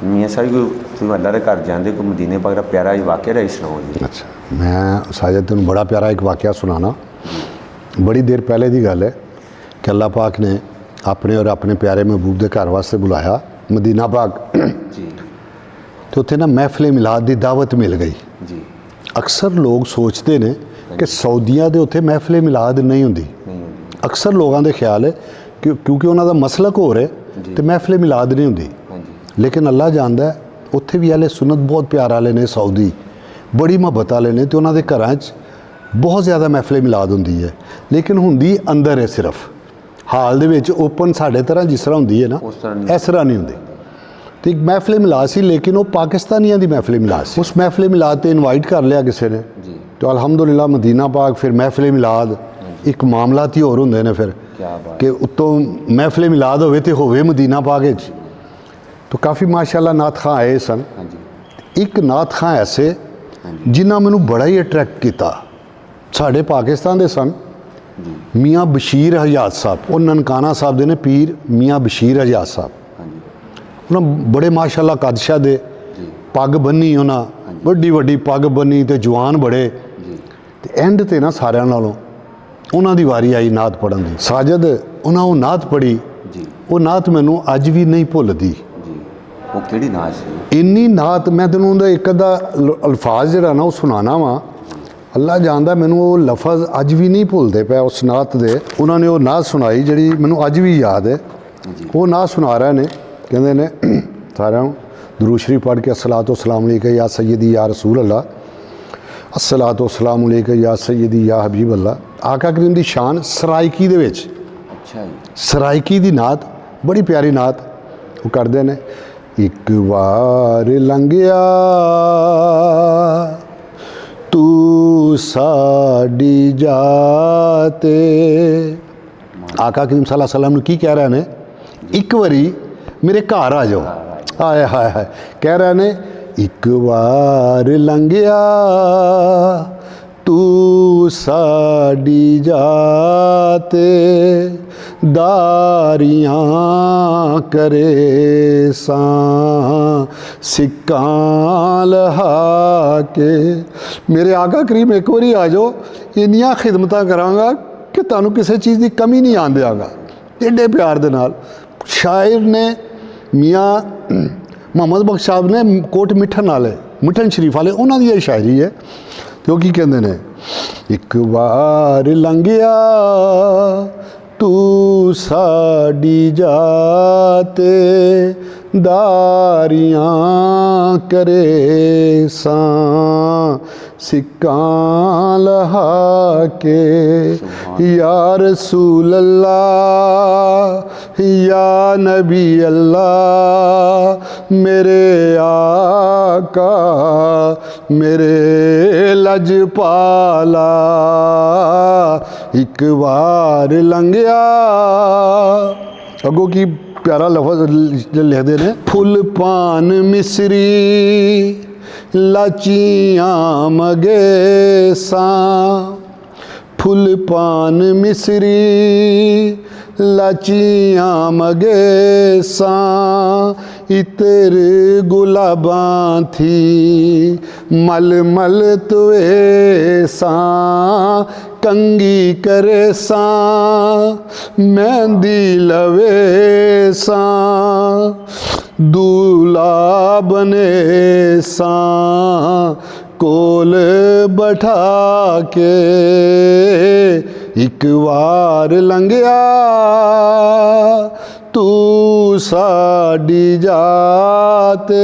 ਮੀਆਂ ਸਾਹਿਬ ਤੁਸੀਂ ਅੱਲਾ ਦੇ ਘਰ ਜਾਂਦੇ ਕੋਈ ਮਦੀਨੇ ਪਾਕ ਦਾ ਪਿਆਰਾ ਵਾਕਿਆ ਦਾ ਸੁਣਾਓ ਜੀ। अच्छा, मैं साजिद तेन बड़ा प्यारा एक वाक़या सुनाना। बड़ी देर पहले की गल है कि अल्लाह पाक ने अपने और अपने प्यारे महबूब के घर वास्ते बुलाया मदीना पाक जी। तो उत्थे ना महफिल मिलाद की दावत मिल गई जी। अक्सर लोग सोचते ने कि सऊदिया के उत्थे महफिल मिलाद नहीं होंदी। अक्सर लोगों के ख्याल है कि क्योंकि उन्हों का मसलक हो रहे तो महफिल मिलाद नहीं होंदी, लेकिन अल्लाह जानता है उत्थे भी अहले सुन्नत बहुत प्यार वाले ने, सऊदी बड़ी मुहब्बत वाले ने, तो उन्होंने घर बहुत ज़्यादा महफिल मिलाद होंदी है, लेकिन होंदी अंदर है सिर्फ हाल दे विच ओपन साढ़े तरह जिस तरह होंदी है ना इस तरह नहीं होंदी। तो एक महफिल मिलाद सी, लेकिन वो पाकिस्तानियों की महफिल मिलाद सी। उस महफिल मिलाद ते इनवाइट कर लिया किसी ने, तो अल्हम्दुलिल्लाह मदीना पाक फिर महफिल मिलाद एक मामलात ही होर होंदे ने फिर कि उत्तों महफिल मिलाद होवे ते होवे मदीना पाक विच। तो काफ़ी माशाअल्लाह नात खां आए सन। एक नात खां ऐसे जिन्हें मैनू बड़ा ही अट्रैक्ट किया, साढ़े पाकिस्तान के सन, मियाँ बशीर हजात साहब, वो ननकाना साहब दे ने पीर मियाँ बशीर हजात साहब। उन्हें बड़े माशाअल्लाह कदशा दे, पग बन्नी उन्हें वड्डी वड्डी पग बन्नी ते जवान बड़े, ते एंड ते ना सारिਆਂ नालों उन्हों की वारी आई नात पढ़न की। साजिद उन्हें वो नात पढ़ी, वो नात मैनू अज भी नहीं भुलदी। वो केड़ी नात सी? इन्नी नात मैं तेनों उहदा एक अद्धा अल्फाज जिहड़ा ना वो सुनाना वा, अल्लाह जानदा मैनू वो लफज अज भी नहीं भुलते पे उस नात दे। उन्होंने वो नात सुनाई जिहड़ी मैनू अज भी याद है। वो नात सुना रहे ने, कहंदे ने सारिਆਂ दुरूद शरीफ पढ़ के अस्सलातु वस्सलामु अलैका या सय्यदी या रसूल अल्लाह, अस्सलातु वस्सलामु अलैका या सय्यदी या हबीब अल्लाह। आका करीम दी शान सराइकी दे विच, अच्छा जी, सराइकी दी नात बड़ी प्यारी नात वो करदे ने। एक बार लंघिया तू साडी जाते, आका करीम सल्लल्लाहु अलैहि वसल्लम की कह रहे ने, एक बारी मेरे घर आ जाओ। हाय हाय हाय, कह रहे ने एक बार लंघिया तू साडी जाते, दारियां करे सां सिक्कां लहा के। मेरे आका करीम एक बारी आ जाओ, इन्नियां खिदमतां करांगा कि तुहानूं किसी चीज़ की कमी नहीं आन देंगा। एडे प्यार दे नाल शायर ने मियाँ मोहम्मद बख्श साहब ने कोट मिठन वाले मिठन शरीफ वाले उन्हों की शायरी है। तो की कहते हैं, एक बार लंघिया तू साडी जाते, दारियां करे सां सिक्कां लहा के। या रसूल अल्लाह या नबी अल्लाह, मेरे आका मेरे लजपाला, एक बार लंघिया। अगों की प्यारा लफज लिखते ने, फुल पान मिसरी लाचियां मगेसा, फुल पान मिसरी लाचियां मगेसा, इतर गुलाबां थी मल मल तुएसा, कंगी करे सा मेहंदी लवे सा, दूल्हा बने सा कोल बैठा के। एक बार लंघिया तू साडी जाते।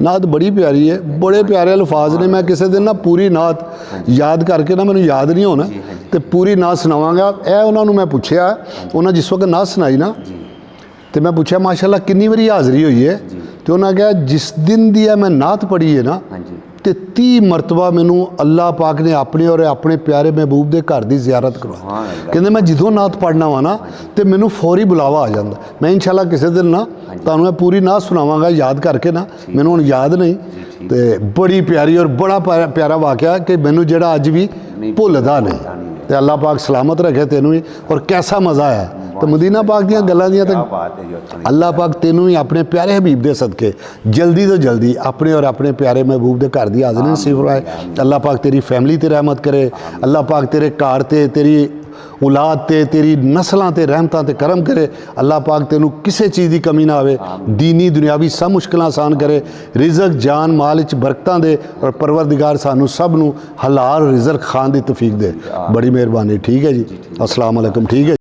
नात बड़ी प्यारी है, बड़े प्यारे अल्फाज ने। मैं किसी दिन ना पूरी नात याद करके ना, मैंने याद नहीं होना तो पूरी नात सुनावांगा। यह उन्होंने मैं पूछया, उन्हें जिस वक्त नात सुनाई ना तो मैं पूछा माशाल्लाह कितनी बारी हाज़री हुई है, तो उन्हें कहा जिस दिन दी मैं नात पढ़ी है ना तो 30 मरतबा मैनू अल्लाह पाक ने अपने और अपने प्यारे महबूब के घर की जियारत करवा। कहते मैं जो नात पढ़ना वा ना तो मैनू फौरी बुलावा आ जाता। मैं इंशाल्लाह किसी दिन ना तुहानू मैं पूरी नात सुनावांगा याद करके ना, मैनू हुण याद नहीं। तो बड़ी प्यारी और बड़ा प्यारा वाक़या कि मैनू जिहड़ा अज भी भुलदा नहीं। तो अल्लाह पाक सलामत रखे तेनू भी। और कैसा मज़ा आया ਤੇ ਮਦੀਨਾ ਪਾਕ ਦੀਆਂ ਗੱਲਾਂ ਦੀਆਂ ਤੇ ਕਿਆ ਬਾਤ ਹੈ ਜੀ ਉੱਥੋਂ ਦੀ। ਅੱਲਾਹ ਪਾਕ ਤੈਨੂੰ ਵੀ ਆਪਣੇ ਪਿਆਰੇ ਹਬੀਬ ਦੇ ਸਦਕੇ ਜਲਦੀ ਤੋਂ ਜਲਦੀ ਆਪਣੇ ਔਰ ਆਪਣੇ ਪਿਆਰੇ ਮਹਿਬੂਬ ਦੇ ਘਰ ਦੀ ਹਾਜ਼ਰੀ ਨਸੀਬ ਫਰਮਾਏ। ਅੱਲਾਹ ਪਾਕ ਤੇਰੀ ਫੈਮਿਲੀ ਤੇ ਰਹਿਮਤ करे। ਅੱਲਾਹ ਪਾਕ ਤੇਰੇ ਘਰ ਤੇ ਤੇਰੀ औलाद ते तेरी नस्लों ते रहमतां ते करम करे। अल्लाह पाक तेनू किसी चीज़ की कमी ना आवे, दीनी दुनियावी सब मुश्किल आसान करे, रिजक जान माल च बरकतां दे और परवरदिगार सानू सब नू हलाल रिजक खान दी तौफीक दे। बड़ी मेहरबानी। ठीक है जी, अस्सलाम वालेकुम। ठीक है।